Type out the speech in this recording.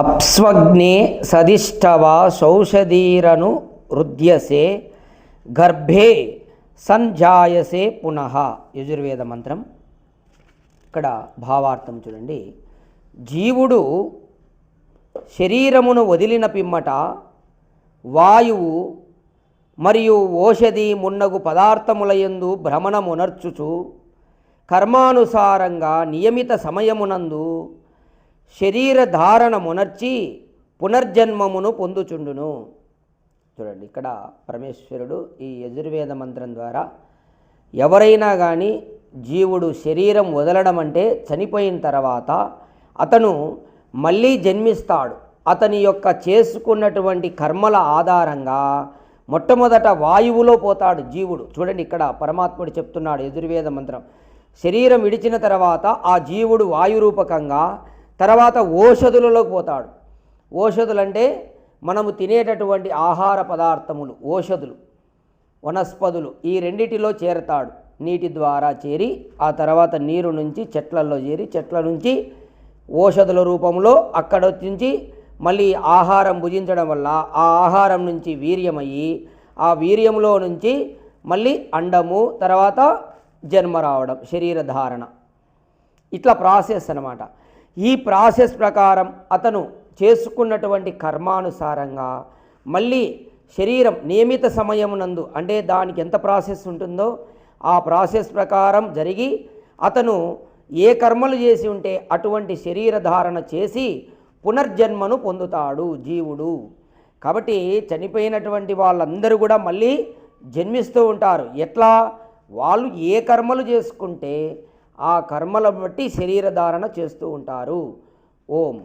అప్స్వగ్నే సదిష్టవా సౌషధీరను రుద్యసే గర్భే సంజాయసే పునః. యజుర్వేద మంత్రం. ఇక్కడ భావార్థం చూడండి. జీవుడు శరీరమును వదిలిన పిమ్మట వాయువు మరియు ఓషధి మున్నగు పదార్థములయందు భ్రమణమునర్చుచు కర్మానుసారంగా నియమిత సమయమునందు శరీర ధారణమునర్చి పునర్జన్మమును పొందుచుండును. చూడండి, ఇక్కడ పరమేశ్వరుడు ఈ యజుర్వేద మంత్రం ద్వారా ఎవరైనా కానీ జీవుడు శరీరం వదలడం అంటే చనిపోయిన తర్వాత అతను మళ్ళీ జన్మిస్తాడు. అతని యొక్క చేసుకున్నటువంటి కర్మల ఆధారంగా మొట్టమొదట వాయువులో పోతాడు జీవుడు. చూడండి, ఇక్కడ పరమాత్ముడు చెప్తున్నాడు యజుర్వేద మంత్రం. శరీరం విడిచిన తర్వాత ఆ జీవుడు వాయురూపకంగా తర్వాత ఓషధులలోకి పోతాడు. ఓషధులు అంటే మనము తినేటటువంటి ఆహార పదార్థములు, ఓషధులు, వనస్పతులు, ఈ రెండిటిలో చేరతాడు. నీటి ద్వారా చేరి ఆ తర్వాత నీరు నుంచి చెట్లలో చేరి చెట్ల నుంచి ఓషధుల రూపంలో అక్కడ నుంచి మళ్ళీ ఆహారం భుజించడం వల్ల ఆ ఆహారం నుంచి వీర్యమయ్యి ఆ వీర్యంలో నుంచి మళ్ళీ అండము తర్వాత జన్మ రావడం, శరీర ధారణ, ఇట్లా ప్రాసెస్ అన్నమాట. ఈ ప్రాసెస్ ప్రకారం అతను చేసుకున్నటువంటి కర్మానుసారంగా మళ్ళీ శరీరం నియమిత సమయమునందు అంటే దానికి ఎంత ప్రాసెస్ ఉంటుందో ఆ ప్రాసెస్ ప్రకారం జరిగి అతను ఏ కర్మలు చేసి ఉంటే అటువంటి శరీర ధారణ చేసి పునర్జన్మను పొందుతాడు జీవుడు. కాబట్టి చనిపోయినటువంటి వాళ్ళందరూ కూడా మళ్ళీ జన్మిస్తూ ఉంటారు. ఎట్లా? వాళ్ళు ఏ కర్మలు చేసుకుంటే ఆ కర్మలను బట్టి శరీర ధారణ చేస్తూ ఉంటారు. ఓం.